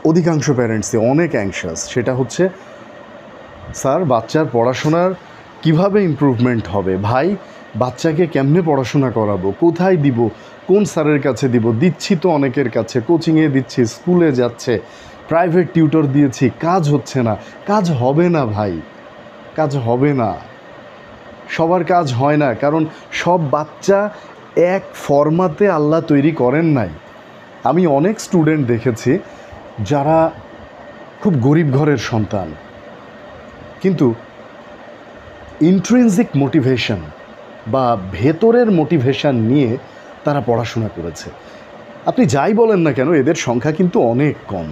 অধিকাংশ প্যারেন্টসই অনেক অ্যাংশাস, সেটা হচ্ছে স্যার বাচ্চার পড়াশোনার কিভাবে ইমপ্রুভমেন্ট হবে, ভাই বাচ্চাকে কেমনে পড়াশোনা করাবো, কোথায় দিব, কোন স্যারের কাছে দিব, দিচ্ছি তো অনেকের কাছে, কোচিংয়ে দিচ্ছি, স্কুলে যাচ্ছে, প্রাইভেট টিউটর দিয়েছি, কাজ হচ্ছে না। কাজ হবে না ভাই, কাজ হবে না, সবার কাজ হয় না, কারণ সব বাচ্চা এক ফরম্যাটে আল্লাহ তৈরি করেন নাই। আমি অনেক স্টুডেন্ট দেখেছি যারা খুব গরিব ঘরের সন্তান, কিন্তু ইন্ট্রিনসিক মোটিভেশন বা ভেতরের মোটিভেশন নিয়ে তারা পড়াশোনা করেছে। আপনি যাই বলেন না কেন, এদের সংখ্যা কিন্তু অনেক কম।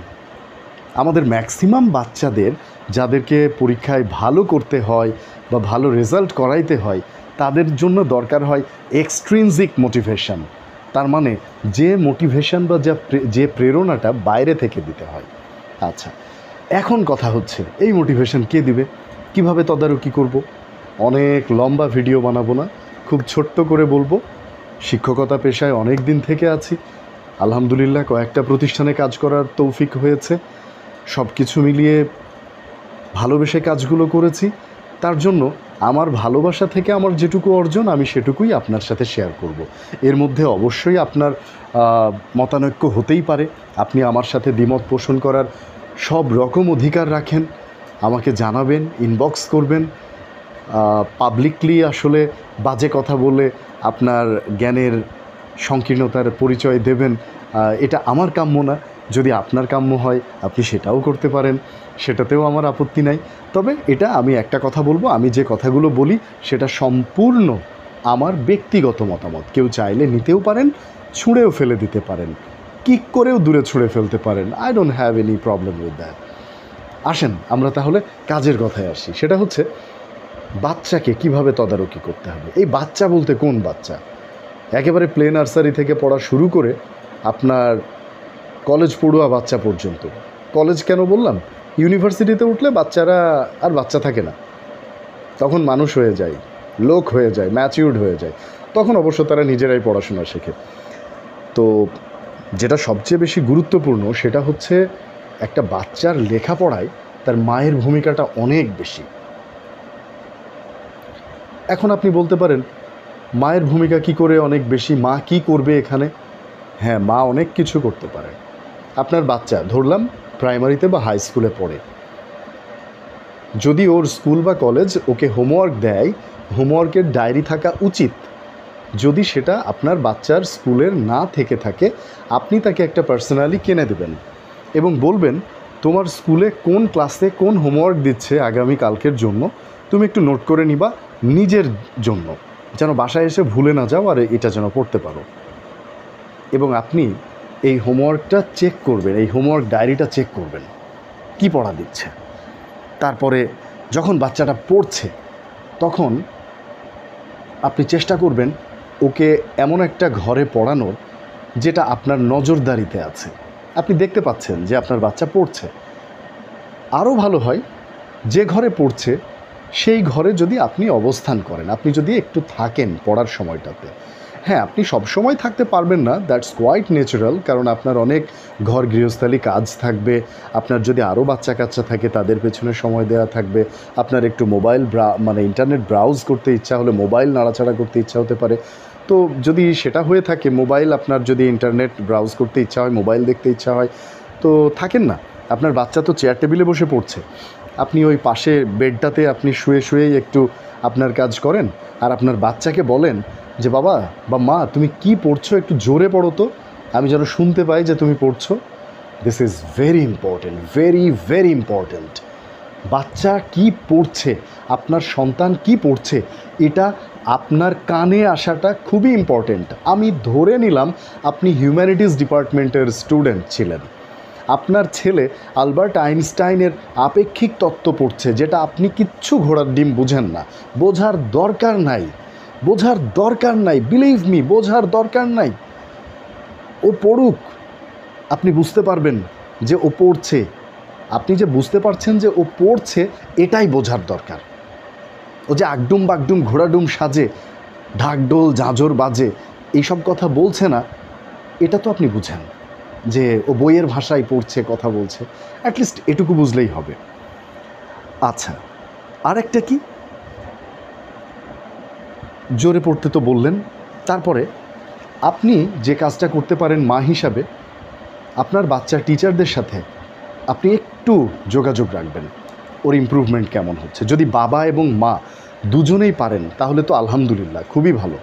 আমাদের ম্যাক্সিমাম বাচ্চাদের যাদেরকে পরীক্ষায় ভালো করতে হয় বা ভালো রেজাল্ট করাইতে হয়, তাদের জন্য দরকার হয় এক্সট্রিনসিক মোটিভেশন। তার মানে যে মোটিভেশন বা যে প্রেরণাটা বাইরে থেকে দিতে হয়। আচ্ছা, এখন কথা হচ্ছে এই মোটিভেশন কে দিবে, কিভাবে তদারকি করব? অনেক লম্বা ভিডিও বানাবো না, খুব ছোট্ট করে বলবো। শিক্ষকতা পেশায় অনেক দিন থেকে আছি, আলহামদুলিল্লাহ কয়েকটা প্রতিষ্ঠানে কাজ করার তৌফিক হয়েছে। সব কিছু মিলিয়ে ভালোবেসে কাজগুলো করেছি, তার জন্য আমার ভালোবাসা থেকে আমার যেটুকু অর্জন আমি সেটুকুই আপনার সাথে শেয়ার করব। এর মধ্যে অবশ্যই আপনার মতানৈক্য হতেই পারে, আপনি আমার সাথে দ্বিমত পোষণ করার সব রকম অধিকার রাখেন, আমাকে জানাবেন, ইনবক্স করবেন। পাবলিকলি আসলে বাজে কথা বলে আপনার জ্ঞানের সংকীর্ণতার পরিচয় দেবেন, এটা আমার কাম্য না। যদি আপনার কাম্য হয় আপনি সেটাও করতে পারেন, সেটাতেও আমার আপত্তি নাই। তবে এটা আমি একটা কথা বলবো, আমি যে কথাগুলো বলি সেটা সম্পূর্ণ আমার ব্যক্তিগত মতামত। কেউ চাইলে নিতেও পারেন, ছুঁড়েও ফেলে দিতে পারেন, কিক করেও দূরে ছুঁড়ে ফেলতে পারেন। I don't have any problem with that. আসেন আমরা তাহলে কাজের কথায় আসি, সেটা হচ্ছে বাচ্চাকে কিভাবে তদারকি করতে হবে। এই বাচ্চা বলতে কোন বাচ্চা? একেবারে প্লে নার্সারি থেকে পড়া শুরু করে আপনার কলেজ পড়ুয়া বাচ্চা পর্যন্ত। কলেজ কেন বললাম? ইউনিভার্সিটিতে উঠলে বাচ্চারা আর বাচ্চা থাকে না, তখন মানুষ হয়ে যায়, লোক হয়ে যায়, ম্যাচিউরড হয়ে যায়, তখন অবশ্য তারা নিজেরাই পড়াশোনা শেখে। তো যেটা সবচেয়ে বেশি গুরুত্বপূর্ণ সেটা হচ্ছে একটা বাচ্চার লেখাপড়ায় তার মায়ের ভূমিকাটা অনেক বেশি। এখন আপনি বলতে পারেন মায়ের ভূমিকা কি করে অনেক বেশি, মা কি করবে এখানে? হ্যাঁ, মা অনেক কিছু করতে পারে। আপনার বাচ্চা ধরলাম প্রাইমারিতে বা হাই স্কুলে পড়ে, যদি ওর স্কুল বা কলেজ ওকে হোমওয়ার্ক দেয়, হোমওয়ার্কের ডায়েরি থাকা উচিত। যদি সেটা আপনার বাচ্চার স্কুলের না থেকে থাকে, আপনি তাকে একটা পার্সোনালি কিনে দেবেন এবং বলবেন তোমার স্কুলে কোন ক্লাসে কোন হোমওয়ার্ক দিচ্ছে আগামী কালকের জন্য, তুমি একটু নোট করে নিবা নিজের জন্য, যেন বাসায় এসে ভুলে না যাও, আর এটা যেন পড়তে পারো। এবং আপনি এই হোমওয়ার্কটা চেক করবেন, এই হোমওয়ার্ক ডায়েরিটা চেক করবেন কি পড়া দিচ্ছে। তারপরে যখন বাচ্চাটা পড়ছে তখন আপনি চেষ্টা করবেন ওকে এমন একটা ঘরে পড়ানোর যেটা আপনার নজরদারিতে আছে, আপনি দেখতে পাচ্ছেন যে আপনার বাচ্চা পড়ছে। আরও ভালো হয় যে ঘরে পড়ছে সেই ঘরে যদি আপনি অবস্থান করেন, আপনি যদি একটু থাকেন পড়ার সময়টাতে। হ্যাঁ, আপনি সব সময় থাকতে পারবেন না, দ্যাটস কোয়াইট ন্যাচারাল, কারণ আপনার অনেক ঘর গৃহস্থালী কাজ থাকবে, আপনার যদি আরও বাচ্চা কাচ্চা থাকে তাদের পেছনে সময় দেওয়া থাকবে, আপনার একটু মোবাইল ইন্টারনেট ব্রাউজ করতে ইচ্ছা হলে মোবাইল নাড়াচাড়া করতে ইচ্ছা হতে পারে। তো যদি সেটা হয়ে থাকে, মোবাইল আপনার যদি ইন্টারনেট ব্রাউজ করতে ইচ্ছা হয়, মোবাইল দেখতে ইচ্ছা হয়, তো থাকেন না। আপনার বাচ্চা তো চেয়ার টেবিলে বসে পড়ছে, আপনি ওই পাশে বেডটাতে আপনি শুয়ে শুয়েই একটু আপনার কাজ করেন, আর আপনার বাচ্চাকে বলেন যে বাবা বা মা তুমি কি পড়ছো, একটু জোরে পড়ো তো, আমি যেন শুনতে পাই যে তুমি পড়ছো। This is very important, very very important. বাচ্চা কি পড়ছে, আপনার সন্তান কি পড়ছে, এটা আপনার কানে আসাটা খুবই ইম্পর্টেন্ট। আমি ধরে নিলাম আপনি হিউম্যানিটিস ডিপার্টমেন্টের স্টুডেন্ট ছিলেন, আপনার ছেলে আলবার্ট আইনস্টাইনের আপেক্ষিক তত্ত্ব পড়ছে, যেটা আপনি কিচ্ছু ঘোড়ার ডিম বুঝেন না, বোঝার দরকার নাই, বোঝার দরকার নাই, বিলিভ মি, বোঝার দরকার নাই। ও পড়ুক, আপনি বুঝতে পারবেন যে ও পড়ছে, আপনি যে বুঝতে পারছেন যে ও পড়ছে এটাই বোঝার দরকার। ও যে আগডুম বাগডুম ঘোড়াডুম সাজে, ঢাকঢোল ঝাঁঝর বাজে, এইসব কথা বলছে না, এটা তো আপনি বুঝেন। যে ও বইয়ের ভাষায় পড়ছে, কথা বলছে, অ্যাটলিস্ট এটুকু বুঝলেই হবে। আচ্ছা, আর একটা কি, জোরে পড়তে তো বললেন, তারপরে আপনি যে কাজটা করতে পারেন মা হিসাবে, আপনার বাচ্চার টিচারদের সাথে আপনি একটু যোগাযোগ রাখবেন ওর ইমপ্রুভমেন্ট কেমন হচ্ছে। যদি বাবা এবং মা দুজনেই পারেন তাহলে তো আলহামদুলিল্লাহ, খুবই ভালো।